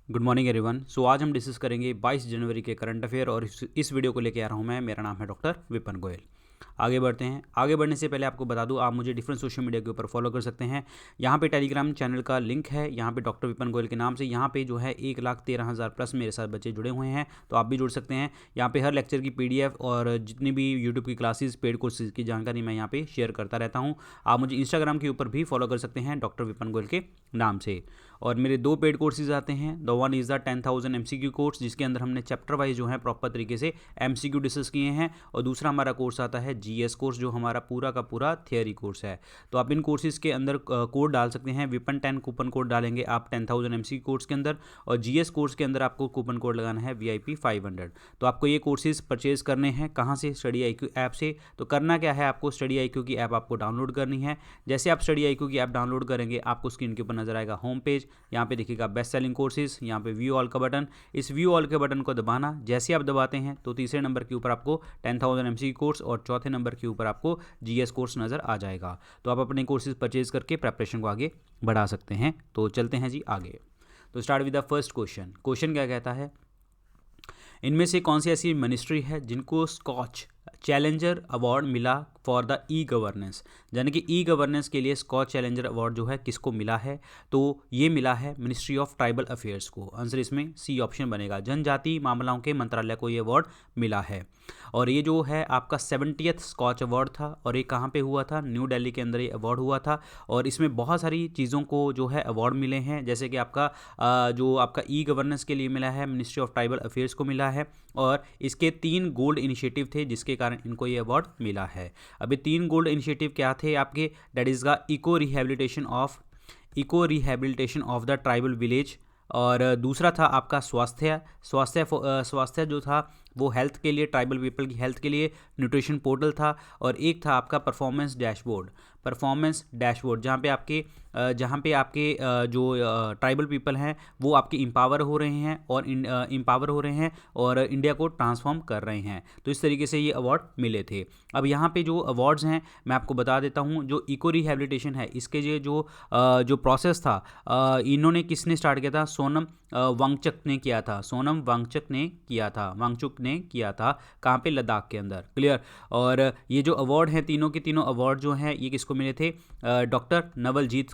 Good morning everyone. सो आज हम discuss करेंगे 22 जनवरी के करंट अफेयर और इस वीडियो को लेकर आ रहा हूँ मैं। मेरा नाम है डॉक्टर विपिन गोयल। आगे बढ़ते हैं। आगे बढ़ने से पहले आपको बता दूं, आप मुझे डिफरेंट सोशल मीडिया के ऊपर फॉलो कर सकते हैं। यहाँ पे टेलीग्राम चैनल का लिंक है, यहाँ पे डॉक्टर विपिन गोयल के नाम से। यहाँ पे जो है 1,13,000 प्लस मेरे साथ बच्चे जुड़े हुए हैं, तो आप भी जुड़ सकते हैं। यहाँ पे हर लेक्चर की PDF और जितनी भी यूट्यूब की क्लासेस, पेड कोर्सेज की जानकारी मैं यहाँ पे शेयर करता रहता हूँ। आप मुझे इंस्टाग्राम के ऊपर भी फॉलो कर सकते हैं डॉक्टर विपिन गोयल के नाम से। और मेरे 2 पेड कोर्सेज आते हैं। The one is the 10,000 MCQ course, जिसके अंदर हमने चैप्टर वाइज जो है प्रॉपर तरीके से MCQ डिस्कस किए हैं। और दूसरा हमारा कोर्स आता है GS कोर्स, जो हमारा पूरा का पूरा थियरी कोर्स है। तो आप इन कोर्सेज के अंदर कोड डाल सकते हैं। विपन 10 कूपन कोड डालेंगे आप 10,000 MCQ कोर्स के अंदर, और GS कोर्स के अंदर आपको कूपन कोड लगाना है VIP 500। तो आपको ये कोर्सेज परचेज करने हैं कहाँ से? स्टडी IQ ऐप से। तो करना क्या है आपको? स्टडी IQ की ऐप आपको डाउनलोड करनी है। जैसे आप स्टडी IQ की ऐप डाउनलोड करेंगे, आपको स्क्रीन के ऊपर नजर आएगा होम पेज। यहाँ पे देखिएगा बेस्ट सेलिंग कोर्सेज, यहाँ पे व्यू ऑल का बटन। इस व्यू ऑल के बटन को दबाना, जैसे आप दबाते हैं तो तीसरे नंबर के ऊपर आपको 10,000 MCQ कोर्स और चौथे नंबर के ऊपर आपको GS कोर्स नज़र आ जाएगा। तो आप अपने कोर्सेज परचेज करके प्रेपरेशन को आगे बढ़ा सकते हैं। तो चलते हैं जी आगे। तो start with the first question. Question क्या कहता है? इनमें से कौन सी ऐसी मिनिस्ट्री है जिनको स्कॉच चैलेंजर अवार्ड मिला फॉर द E-गवर्नेंस? यानी कि E-गवर्नेंस के लिए स्कॉच चैलेंजर अवार्ड जो है किसको मिला है? तो ये मिला है मिनिस्ट्री ऑफ ट्राइबल अफेयर्स को। आंसर इसमें C ऑप्शन बनेगा। जनजातीय मामलों के मंत्रालय को ये अवार्ड मिला है। और ये जो है आपका 70th स्कॉच अवार्ड था, और ये कहाँ पे हुआ था? न्यू दिल्ली के अंदर ये अवार्ड हुआ था। और इसमें बहुत सारी चीज़ों को जो है अवार्ड मिले हैं, जैसे कि आपका जो आपका E-गवर्नेंस के लिए मिला है, मिनिस्ट्री ऑफ ट्राइबल अफेयर्स को मिला है। और इसके 3 गोल्ड इनिशिएटिव थे, जिसके कारण इनको ये अवार्ड मिला है। अभी 3 गोल्ड इनिशिएटिव क्या थे आपके? That is the eco rehabilitation of the tribal village. और दूसरा था आपका स्वास्थ्य जो था वो हेल्थ के लिए, ट्राइबल पीपल की हेल्थ के लिए न्यूट्रिशन पोर्टल था। और एक था आपका परफॉर्मेंस डैशबोर्ड, जहाँ पे आपके जो ट्राइबल पीपल हैं वो आपके एम्पावर हो रहे हैं और इंडिया को ट्रांसफॉर्म कर रहे हैं। तो इस तरीके से ये अवार्ड मिले थे। अब यहाँ पे जो अवार्ड्स हैं मैं आपको बता देता हूँ। जो इको रिहेबिलिटेशन है, इसके जो प्रोसेस था, इन्होंने किसने स्टार्ट किया था? सोनम वांगचुक ने किया था। कहाँ पे? लद्दाख के अंदर। क्लियर। और ये जो अवार्ड हैं, तीनों के तीनों अवार्ड जो हैं ये किसको मिले थे? डॉक्टर नवलजीत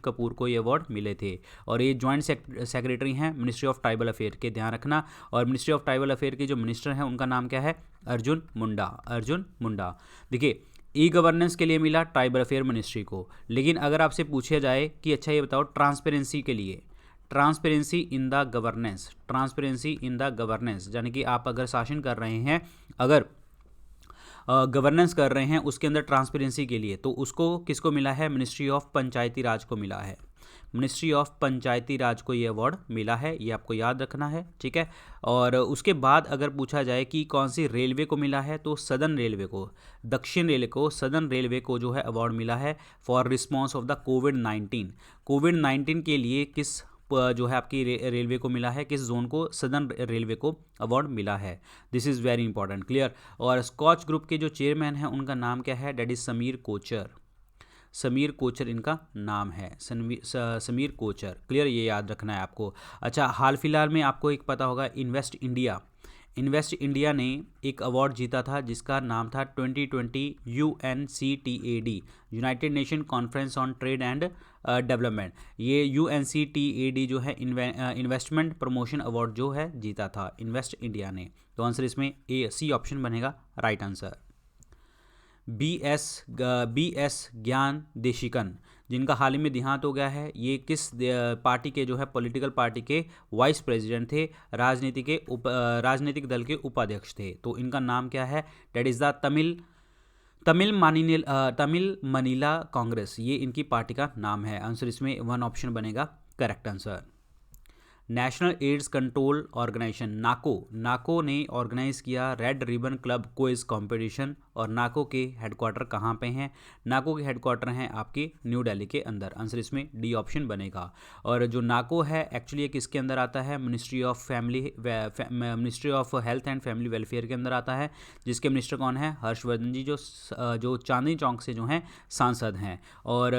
कपूर को ये अवार्ड मिले थे। और ये ज्वाइंट सेक्रेटरी हैं मिनिस्ट्री ऑफ ट्राइबल अफेयर के, ध्यान रखना। और मिनिस्ट्री ऑफ ट्राइबल अफेयर के जो मिनिस्टर हैं उनका नाम क्या है? अर्जुन मुंडा। देखिए, E-गवर्नेंस के लिए मिला ट्राइबल अफेयर मिनिस्ट्री को। लेकिन अगर आपसे पूछा जाए कि अच्छा ये बताओ ट्रांसपेरेंसी के लिए, ट्रांसपेरेंसी इन द गवर्नेंस, यानी कि आप अगर शासन कर रहे हैं, अगर गवर्नेंस कर रहे हैं, उसके अंदर ट्रांसपेरेंसी के लिए, तो उसको किसको मिला है? मिनिस्ट्री ऑफ पंचायती राज को मिला है। मिनिस्ट्री ऑफ पंचायती राज को ये अवार्ड मिला है, ये आपको याद रखना है, ठीक है। और उसके बाद अगर पूछा जाए कि कौन सी रेलवे को मिला है, तो सदर्न रेलवे को जो है अवार्ड मिला है फॉर रिस्पॉन्स ऑफ द कोविड-19 के लिए। किस जो है आपकी रेलवे को मिला है, किस जोन को? सदर्न रेलवे को अवार्ड मिला है। This is very important. Clear. और स्कॉच ग्रुप के जो चेयरमैन हैं उनका नाम क्या है? डेट इज़ समीर कोचर इनका नाम है। समीर कोचर। क्लियर, ये याद रखना है आपको। अच्छा, हाल फिलहाल में आपको एक पता होगा, इन्वेस्ट इंडिया ने एक अवार्ड जीता था जिसका नाम था 2020 UNCTAD, United nation conference on trade and development. ये UNCTAD जो है इन्वेस्टमेंट प्रमोशन अवार्ड जो है जीता था इन्वेस्ट इंडिया ने। तो आंसर इसमें C ऑप्शन बनेगा राइट आंसर। BS ज्ञान देशिकन, जिनका हाल ही में देहांत हो गया है, ये किस पार्टी के जो है पॉलिटिकल पार्टी के वाइस प्रेसिडेंट थे, राजनीतिक दल के उपाध्यक्ष थे। तो इनका नाम क्या है? That is the Tamil Manila Congress, ये इनकी पार्टी का नाम है। आंसर इसमें 1 ऑप्शन बनेगा correct answer. National AIDS control organisation NACO ने ऑर्गेनाइज किया red ribbon club quiz competition. और नाको के हेडक्वार्टर कहाँ पे हैं? नाको के हेडक्वार्टर हैं आपके न्यू दिल्ली के अंदर। आंसर इसमें डी ऑप्शन बनेगा। और जो नाको है एक्चुअली किसके अंदर आता है? Ministry of health and family welfare के अंदर आता है, जिसके मिनिस्टर कौन है? हर्षवर्धन जी, जो चांदनी चौक से जो हैं सांसद हैं। और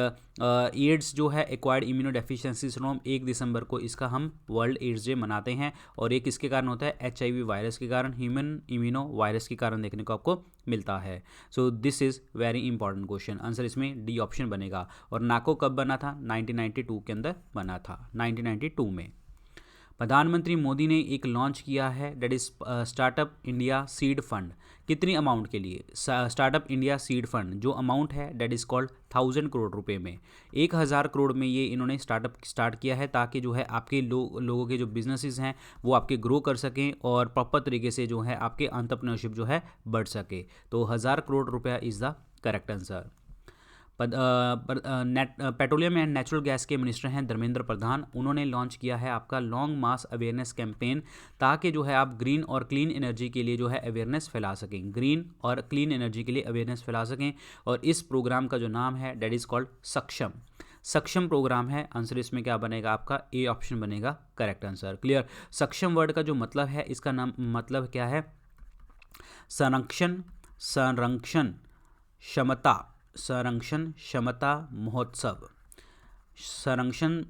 एड्स जो है एक्वायर्ड इम्यूनो डेफिशिएंसी सिंड्रोम, 1 दिसंबर को इसका हम वर्ल्ड एड्स डे मनाते हैं। और ये किसके कारण होता है? HIV वायरस के कारण, ह्यूमन इम्यूनो वायरस के कारण देखने को आपको मिलता है। So this is very important question. Answer इसमें डी ऑप्शन बनेगा। और नाको कब बना था? 1992 के अंदर बना था, 1992 में। प्रधानमंत्री मोदी ने एक लॉन्च किया है that is startup India seed fund. कितनी अमाउंट के लिए? स्टार्टअप इंडिया सीड फंड जो अमाउंट है दैट इज़ कॉल्ड 1000 करोड़ रुपए में, 1000 करोड़ में ये इन्होंने स्टार्ट किया है, ताकि जो है आपके लोगों के जो बिजनेसेस हैं वो आपके ग्रो कर सकें और प्रॉपर तरीके से जो है आपके एंटरप्रेन्योरशिप जो है बढ़ सके। तो 1000 करोड़ रुपया is the correct answer. Petroleum and natural gas के मिनिस्टर हैं धर्मेंद्र प्रधान। उन्होंने लॉन्च किया है आपका लॉन्ग मास अवेयरनेस कैंपेन, ताकि जो है आप ग्रीन और क्लीन एनर्जी के लिए जो है अवेयरनेस फैला सकें, ग्रीन और क्लीन एनर्जी के लिए अवेयरनेस फैला सकें। और इस प्रोग्राम का जो नाम है दैट इज़ कॉल्ड सक्षम प्रोग्राम है। आंसर इसमें क्या बनेगा? आपका ए ऑप्शन बनेगा करेक्ट आंसर। क्लियर? सक्षम वर्ड का जो मतलब है, इसका नाम मतलब क्या है? संरक्षण क्षमता महोत्सव, संरक्षण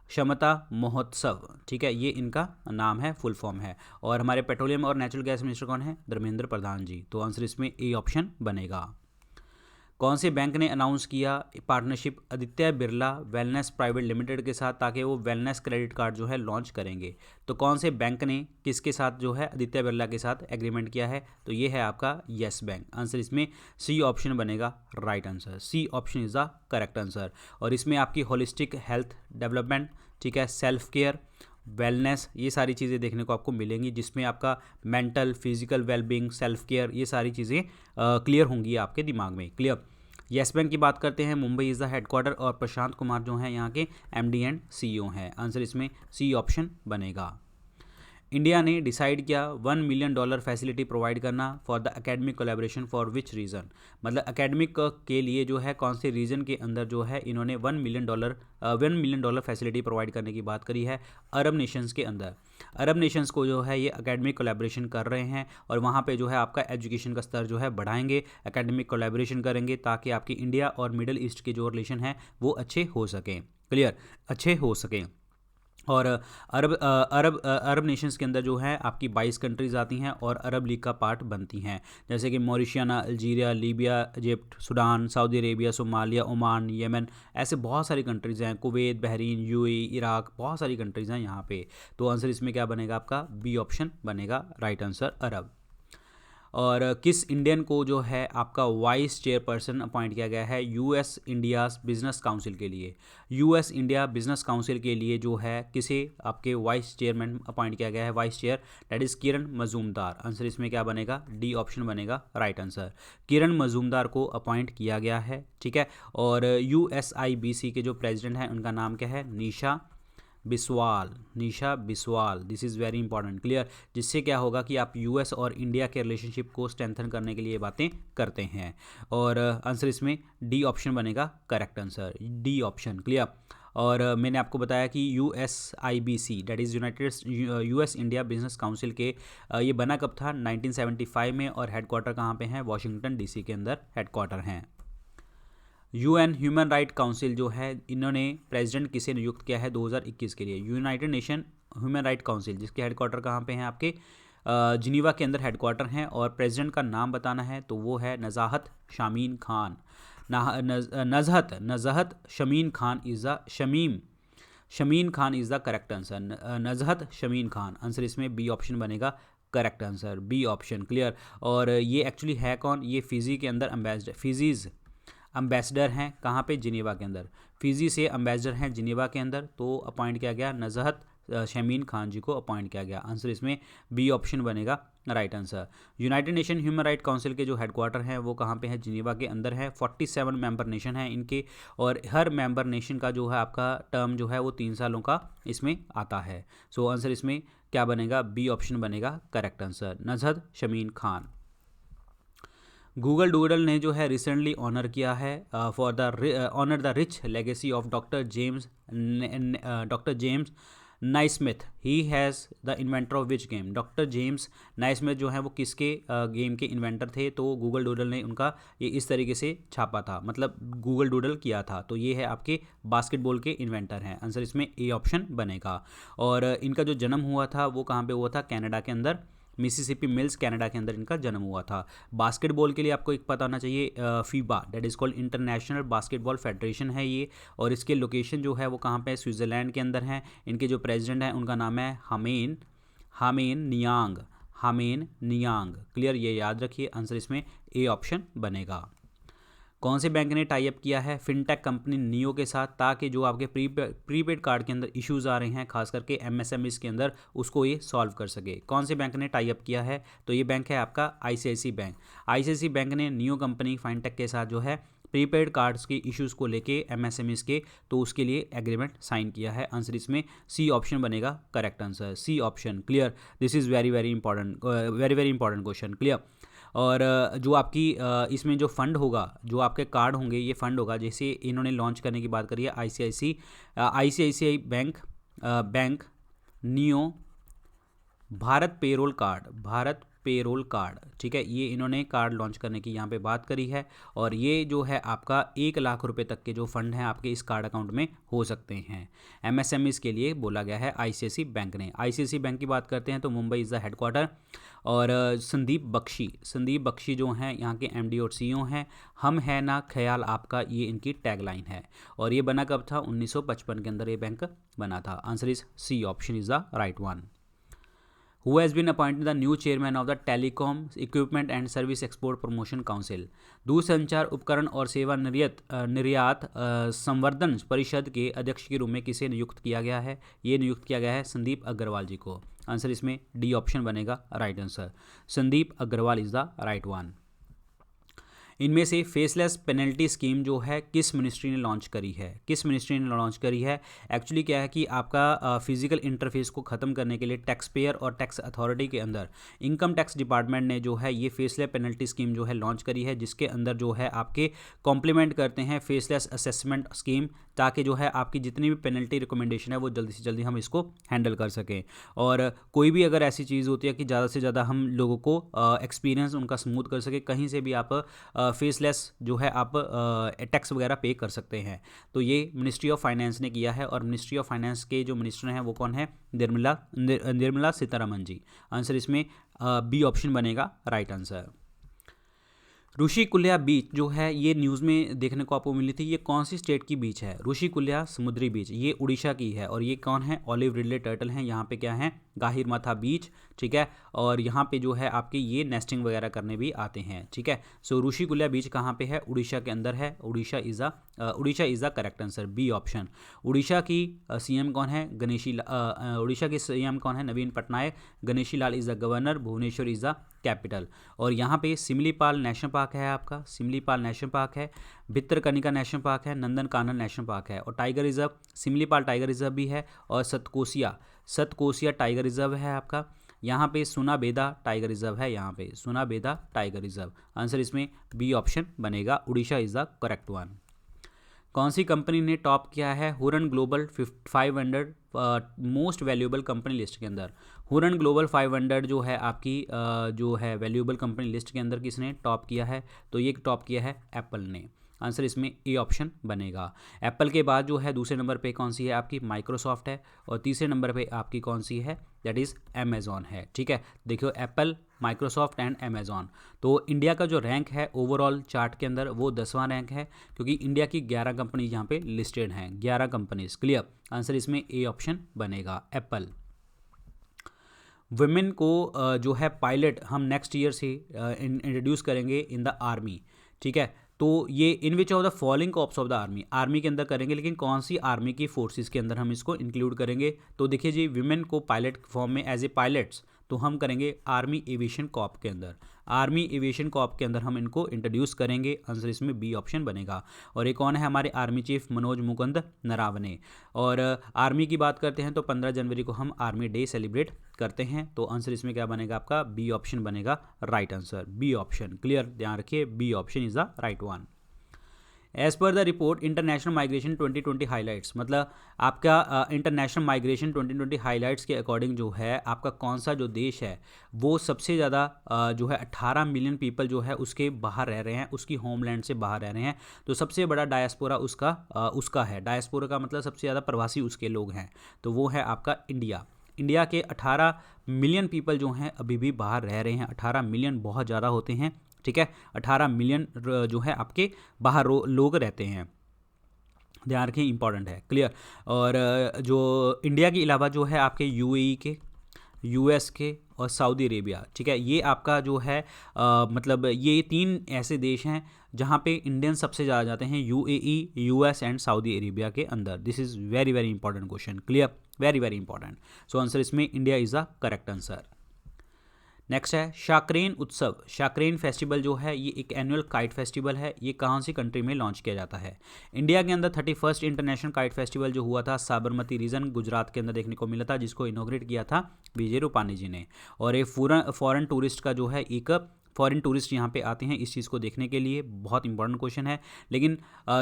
क्षमता महोत्सव, ठीक है, ये इनका नाम है, फुल फॉर्म है। और हमारे पेट्रोलियम और नेचुरल गैस मिनिस्टर कौन है? धर्मेंद्र प्रधान जी। तो आंसर इसमें ए ऑप्शन बनेगा। कौन से बैंक ने अनाउंस किया partnership Aditya Birla wellness private limited के साथ, ताकि वो वेलनेस क्रेडिट कार्ड जो है लॉन्च करेंगे? तो कौन से बैंक ने किसके साथ जो है आदित्य बिरला के साथ एग्रीमेंट किया है? तो ये है आपका येस बैंक। आंसर इसमें सी ऑप्शन बनेगा right answer. C option is the correct answer. और इसमें आपकी होलिस्टिक हेल्थ डेवलपमेंट, ठीक है, सेल्फ केयर, वेलनेस, ये सारी चीज़ें देखने को आपको मिलेंगी, जिसमें आपका mental physical wellbeing, self care, ये सारी चीज़ें क्लियर होंगी आपके दिमाग में। क्लियर? येस बैंक की बात करते हैं, मुंबई इज़ द हेडक्वार्टर और प्रशांत कुमार जो हैं यहाँ के MD एंड CEO हैं। आंसर इसमें सी ऑप्शन बनेगा। इंडिया ने डिसाइड किया $1 मिलियन फैसिलिटी प्रोवाइड करना for the academic collaboration for which reason? मतलब एकेडमिक के लिए जो है कौन से रीजन के अंदर जो है इन्होंने $1 मिलियन फैसिलिटी प्रोवाइड करने की बात करी है? अरब नेशंस के अंदर। अरब नेशंस को जो है ये एकेडमिक कोलैबोरेशन कर रहे हैं और वहाँ पे जो है आपका एजुकेशन का स्तर जो है बढ़ाएंगे, एकेडमिक कोलैबोरेशन करेंगे, ताकि आपकी इंडिया और मिडिल ईस्ट के जो रिलेशन हैं वो अच्छे हो सकें। क्लियर? अच्छे हो सकें। और अरब नेशंस के अंदर जो है आपकी 22 कंट्रीज़ आती हैं और अरब लीग का पार्ट बनती हैं, जैसे कि Mauritania, Algeria, Libya, Egypt, Sudan, Saudi Arabia, Somalia, Oman, Yemen, ऐसे बहुत सारी कंट्रीज़ हैं, कुवैत, बहरीन, UAE, इराक, बहुत सारी कंट्रीज़ हैं यहाँ पे। तो आंसर इसमें क्या बनेगा? आपका बी ऑप्शन बनेगा राइट आंसर, अरब। और किस इंडियन को जो है आपका वाइस चेयरपर्सन अपॉइंट किया गया है US इंडिया बिजनेस काउंसिल के लिए? US इंडिया बिजनेस काउंसिल के लिए जो है किसे आपके वाइस चेयरमैन अपॉइंट किया गया है? Vice chair that is Kiran Majumdar. Answer इसमें क्या बनेगा? डी ऑप्शन बनेगा राइट आंसर। किरण मजूमदार को अपॉइंट किया गया है, ठीक है। और USIBC के जो प्रेसिडेंट हैं उनका नाम क्या है? Nisha Biswal. This is very important. Clear? जिससे क्या होगा कि आप US और इंडिया के रिलेशनशिप को स्ट्रेंथन करने के लिए बातें करते हैं। और आंसर इसमें डी ऑप्शन बनेगा correct answer, D option. Clear? और मैंने आपको बताया कि USIBC that is US India business council के ये बना कब था? 1975 में। और हेडक्वार्टर कहाँ पे हैं? वाशिंगटन DC के अंदर हेडक्वार्टर हैं। UN ह्यूमन राइट काउंसिल जो है इन्होंने प्रेसिडेंट किसे नियुक्त किया है 2021 के लिए? United nation human right council, जिसके हेडक्वार्टर कहाँ पे हैं? आपके जिनीवा के अंदर हेडक्वार्टर हैं। और प्रेसिडेंट का नाम बताना है तो वो है Nazahat Shamin Khan. Nazhat Shamin Khan is the Shamin Khan is the correct answer. Nazhat Shamin Khan. Answer इसमें बी ऑप्शन बनेगा correct answer, B option. Clear? और ये एक्चुअली है कौन? ये फिजी के अंदर एम्बेसडर हैं। कहाँ पे? जिनेवा के अंदर। फिजी से एम्बेसडर हैं जिनेवा के अंदर। तो अपॉइंट किया गया नज़हत शमीन खान जी को अपॉइंट किया गया। आंसर इसमें बी ऑप्शन बनेगा right answer. United nation human right council के जो हेडक्वार्टर हैं वो कहाँ पे है, जिनेवा के अंदर है। 47 मेंबर नेशन हैं इनके, और हर मेंबर नेशन का जो है आपका टर्म जो है वो 3 सालों का इसमें आता है। सो आंसर इसमें क्या बनेगा, बी ऑप्शन बनेगा correct answer, Nazhat Shamin Khan. Google doodle ने जो है रिसेंटली ऑनर किया है for the honour the rich legacy of doctor James Naismith. He has the inventor of which game. Doctor James Naismith जो है वो किसके गेम के इन्वेंटर थे, तो गूगल डूडल ने उनका ये इस तरीके से छापा था, मतलब गूगल डूडल किया था। तो ये है आपके बास्केटबॉल के इन्वेंटर हैं। आंसर इसमें ए ऑप्शन बनेगा। और इनका जो जन्म हुआ था वो कहाँ पे हुआ था, कनाडा के अंदर, मिसिसिपी मिल्स कनाडा के अंदर इनका जन्म हुआ था। बास्केटबॉल के लिए आपको एक पता होना चाहिए, FIBA that is called international basketball federation है ये, और इसके लोकेशन जो है वो कहाँ पे है, स्विट्ज़रलैंड के अंदर है। इनके जो प्रेसिडेंट हैं उनका नाम है हामेन नियांग। क्लियर, ये याद रखिए। आंसर इसमें ए ऑप्शन बनेगा। कौन से बैंक ने टाई अप किया है फिनटेक कंपनी नियो के साथ, ताकि जो आपके प्रीपेड कार्ड के अंदर इश्यूज आ रहे हैं खास करके एमएसएमईज के अंदर, उसको ये सॉल्व कर सके। कौन से बैंक ने टाई अप किया है, तो ये बैंक है आपका आईसीआईसी बैंक। आईसीआईसी बैंक ने नियो कंपनी फाइनटेक के साथ जो है प्रीपेड कार्ड्स के इश्यूज़ को लेके एमएसएमईज के, तो उसके लिए एग्रीमेंट साइन किया है। आंसर इसमें सी ऑप्शन बनेगा correct answer, C option. Clear, this is very important question. Clear. और जो आपकी इसमें जो फंड होगा, जो आपके कार्ड होंगे, ये फंड होगा, जैसे इन्होंने लॉन्च करने की बात करी है ICICI bank neo Bharat payroll card, ठीक है, ये इन्होंने कार्ड लॉन्च करने की यहाँ पे बात करी है। और ये जो है आपका 1 लाख रुपए तक के जो फंड हैं आपके इस कार्ड अकाउंट में हो सकते हैं। एमएसएमईज के लिए बोला गया है आईसीआईसी बैंक ने। आईसीआईसी बैंक की बात करते हैं तो मुंबई इज़ द हेडक्वार्टर। और संदीप बख्शी जो हैं यहाँ के एमडी और सीईओ हैं। हम है ना ख्याल आपका, ये इनकी टैगलाइन है। और ये बना कब था, 1955 के अंदर ये बैंक बना था। Answer is C option is the right one. Who has been appointed the new chairman of the Telecom Equipment and Service Export Promotion Council? दूरसंचार उपकरण और सेवा निर्यात संवर्धन परिषद के अध्यक्ष के रूप में किसे नियुक्त किया गया है? ये नियुक्त किया गया है संदीप अग्रवाल जी को। आंसर इसमें डी ऑप्शन बनेगा right answer, Sandeep Agarwal is the right one. इनमें से फेसलेस पेनल्टी स्कीम जो है किस मिनिस्ट्री ने लॉन्च करी है? एक्चुअली क्या है कि आपका फिजिकल इंटरफेस को ख़त्म करने के लिए टैक्स पेयर और टैक्स अथॉरिटी के अंदर इनकम टैक्स डिपार्टमेंट ने जो है ये फेसलेस पेनल्टी स्कीम जो है लॉन्च करी है, जिसके अंदर जो है आपके कॉम्प्लीमेंट करते हैं फेसलेस असेसमेंट स्कीम, ताकि जो है आपकी जितनी भी पेनल्टी रिकमेंडेशन है वो जल्दी से जल्दी हम इसको हैंडल कर सकें। और कोई भी अगर ऐसी चीज़ होती है कि ज़्यादा से ज़्यादा हम लोगों को एक्सपीरियंस उनका स्मूथ कर सके, कहीं से भी आप फेसलेस जो है आप टैक्स वगैरह पे कर सकते हैं। तो ये मिनिस्ट्री ऑफ फाइनेंस ने किया है, और मिनिस्ट्री ऑफ फाइनेंस के जो मिनिस्टर हैं वो कौन है, निर्मला सीतारमन जी। आंसर इसमें बी ऑप्शन बनेगा राइट आंसर। ऋषिकुल्या बीच जो है ये न्यूज़ में देखने को आपको मिली थी, ये कौन सी स्टेट की बीच है? ऋषिकुल्या समुद्री बीच, ये उड़ीसा की है। और ये कौन है, ऑलिव रिडले टर्टल हैं। यहाँ पे क्या है, गाहिरमाथा बीच, ठीक है। और यहाँ पे जो है आपके ये नेस्टिंग वगैरह करने भी आते हैं, ठीक है। सो ऋषिकुल्या बीच कहाँ पे है, उड़ीसा के अंदर है। Orissa is the correct answer, B option. Orissa की सीएम कौन है, उड़ीसा के सीएम कौन है, Naveen Patnaik. Ganeshi Lal is the governor, Bhubaneswar is the capital. और यहाँ पे सिमलीपाल नेशनल पार्क है आपका, सिमलीपाल नेशनल पार्क है, भितरकनिका नेशनल पार्क है, नंदनकानन नेशनल पार्क है। और tiger reserve, Simlipal tiger reserve भी है, और सतकोसिया टाइगर रिजर्व है आपका। यहाँ पे सुनाबेदा टाइगर रिजर्व है, यहाँ पे सुनाबेदा टाइगर रिजर्व। आंसर इसमें बी ऑप्शन बनेगा, Orissa is the correct one. कौन सी कंपनी ने टॉप किया है Huron global 500 most valuable company list के अंदर? हुरन ग्लोबल 500 जो है आपकी जो है वैल्यूएबल कंपनी लिस्ट के अंदर किसने टॉप किया है? तो ये टॉप किया है एप्पल ने। आंसर इसमें ए ऑप्शन बनेगा। एप्पल के बाद जो है दूसरे नंबर पे कौन सी है आपकी, माइक्रोसॉफ्ट है। और तीसरे नंबर पे आपकी कौन सी है, दैट इज़ अमेज़ॉन है, ठीक है। देखियो एप्पल, माइक्रोसॉफ्ट एंड अमेज़ॉन। तो इंडिया का जो रैंक है ओवरऑल चार्ट के अंदर वो 10वां रैंक है, क्योंकि इंडिया की 11 कंपनी यहाँ पे लिस्टेड हैं, 11 कंपनीज। क्लियर, आंसर इसमें ए ऑप्शन बनेगा, एप्पल। वुमेन को जो है पायलट हम नेक्स्ट ईयर से इंट्रोड्यूस करेंगे इन द आर्मी, ठीक है। तो ये in which of the following corps of the army, army के अंदर करेंगे, लेकिन कौन सी आर्मी की फोर्सेस के अंदर हम इसको इंक्लूड करेंगे? तो देखिए जी, विमेन को पायलट फॉर्म में एज ए पायलट्स तो हम करेंगे आर्मी एविएशन कॉर्प के अंदर, आर्मी एविएशन कॉर्प के अंदर हम इनको इंट्रोड्यूस करेंगे। आंसर इसमें बी ऑप्शन बनेगा। और ये कौन है? हमारे आर्मी चीफ मनोज मुकुंद नरावने। और आर्मी की बात करते हैं तो 15 जनवरी को हम आर्मी डे सेलिब्रेट करते हैं, तो आंसर इसमें क्या बनेगा? आपका बी ऑप्शन बनेगा right answer, B option. Clear, ध्यान रखिए, B option is the right one. As per the report international migration 2020 highlights, मतलब आपका इंटरनेशनल माइग्रेशन 2020 हाईलाइट्स के अकॉर्डिंग जो है आपका कौन सा जो देश है वो सबसे ज़्यादा जो है 18 मिलियन पीपल जो है उसके बाहर रह रहे हैं, उसकी होमलैंड से बाहर रह रहे हैं। तो सबसे बड़ा डायस्पोरा उसका है, डायस्पोरा का मतलब सबसे ज़्यादा प्रवासी उसके लोग हैं, तो वो है आपका इंडिया। इंडिया के 18 मिलियन पीपल जो हैं अभी भी बाहर रह रहे हैं। 18 मिलियन बहुत ज़्यादा होते हैं, ठीक है। 18 मिलियन जो है आपके बाहर लोग रहते हैं, ध्यान रखें, इंपॉर्टेंट है। क्लियर। और जो इंडिया के अलावा जो है आपके यूएई के, यूएस के और सऊदी अरेबिया, ठीक है, ये आपका जो है मतलब ये 3 ऐसे देश हैं जहाँ पे इंडियन सबसे ज़्यादा जाते हैं, UAE, US and Saudi Arabia के अंदर। This is very very important question. Clear, very very important. So answer इसमें India is the correct answer. Next है शाकरेन उत्सव। शाकरेन फेस्टिवल जो है ये एक एनुअल काइट फेस्टिवल है। ये कहाँ सी कंट्री में लॉन्च किया जाता है? इंडिया के अंदर 31st इंटरनेशनल काइट फेस्टिवल जो हुआ था साबरमती रीजन गुजरात के अंदर देखने को मिला था, जिसको इनोग्रेट किया था विजय रूपानी जी ने। और ये फॉरेन टूरिस्ट का जो है एक फॉरेन टूरिस्ट यहाँ पे आते हैं इस चीज़ को देखने के लिए। बहुत इंपॉर्टेंट क्वेश्चन है। लेकिन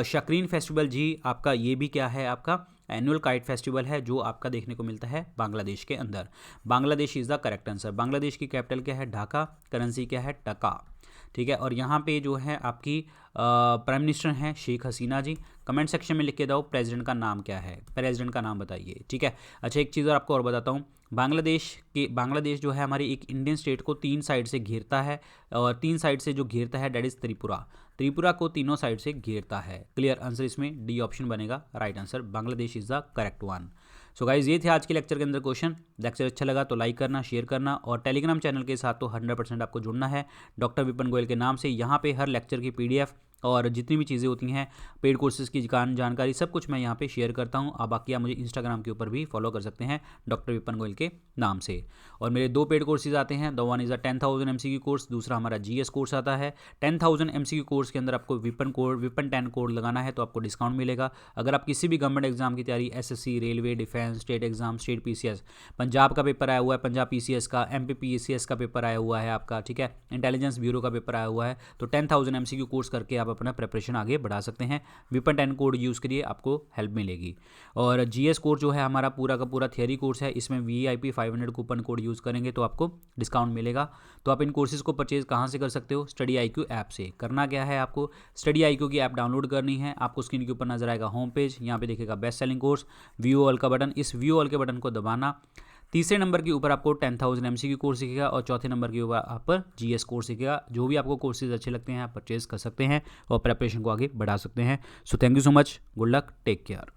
शाकरीन फेस्टिवल जी आपका ये भी क्या है? आपका एनुअल काइट फेस्टिवल है जो आपका देखने को मिलता है बांग्लादेश के अंदर। Bangladesh is the correct answer. Bangladesh की कैपिटल क्या है? ढाका, करेंसी क्या है? टका, ठीक है। और यहाँ पे जो है आपकी प्राइम मिनिस्टर हैं शेख हसीना जी। कमेंट सेक्शन में लिख के दो प्रेसिडेंट का नाम क्या है, प्रेसिडेंट का नाम बताइए, ठीक है। अच्छा, एक चीज़ और आपको और बताता हूँ, बांग्लादेश जो है हमारी एक इंडियन स्टेट को 3 साइड से घेरता है, और 3 साइड से जो घेरता है डेट इज़ त्रिपुरा को तीनों साइड से घेरता है। क्लियर, आंसर इसमें डी ऑप्शन बनेगा right answer. Bangladesh is the correct one. So guys, ये थे आज के लेक्चर के अंदर क्वेश्चन। लेक्चर अच्छा लगा तो लाइक करना, शेयर करना, और टेलीग्राम चैनल के साथ तो 100% आपको जुड़ना है डॉक्टर विपिन गोयल के नाम से। यहाँ पे हर लेक्चर की PDF और जितनी भी चीज़ें होती हैं पेड कोर्सेज़ की जानकारी सब कुछ मैं यहाँ पे शेयर करता हूँ। अब बाकी आप मुझे इंस्टाग्राम के ऊपर भी फॉलो कर सकते हैं डॉक्टर विपिन गोयल के नाम से। और मेरे 2 पेड कोर्सेज आते हैं। The one is a 10,000 MCQ course, दूसरा हमारा GS कोर्स आता है। 10,000 MCQ कोर्स के अंदर आपको विपन 10 कोड लगाना है तो आपको डिस्काउंट मिलेगा। अगर आप किसी भी गवर्नमेंट एग्जाम की तैयारी, SSC, railway, defence, state exam, state PCS, Punjab का पेपर आया हुआ है, पंजाब PCS का, MP PCS का पेपर आया हुआ है आपका, ठीक है, इंटेलिजेंस ब्यूरो का पेपर आया हुआ है, तो 10,000 MCQ कोर्स करके आप अपना प्रिपरेशन आगे बढ़ा सकते हैं। विपन 10 कोड यूज़ करिए, आपको हेल्प मिलेगी। और GS कोर्स जो है हमारा पूरा का पूरा थियरी कोर्स है, इसमें VIP 500 कूपन कोड यूज़ करेंगे तो आपको डिस्काउंट मिलेगा। तो आप इन कोर्सेज़ को परचेज कहाँ से कर सकते हो? स्टडी IQ ऐप से। करना क्या है आपको? स्टडी IQ की ऐप डाउनलोड करनी है। आपको स्क्रीन के ऊपर नजर आएगा होम पेज, यहाँ पे देखेगा best selling course, view all का बटन, इस व्यू ऑल के बटन को दबाना। तीसरे नंबर के ऊपर आपको 10,000 MCQ कोर्स दिखेगा, और चौथे नंबर के ऊपर आप पर GS कोर्स दिखेगा। जो भी आपको कोर्सेज अच्छे लगते हैं आप परचेज कर सकते हैं और प्रिपरेशन को आगे बढ़ा सकते हैं। So thank you so much, good luck, take care.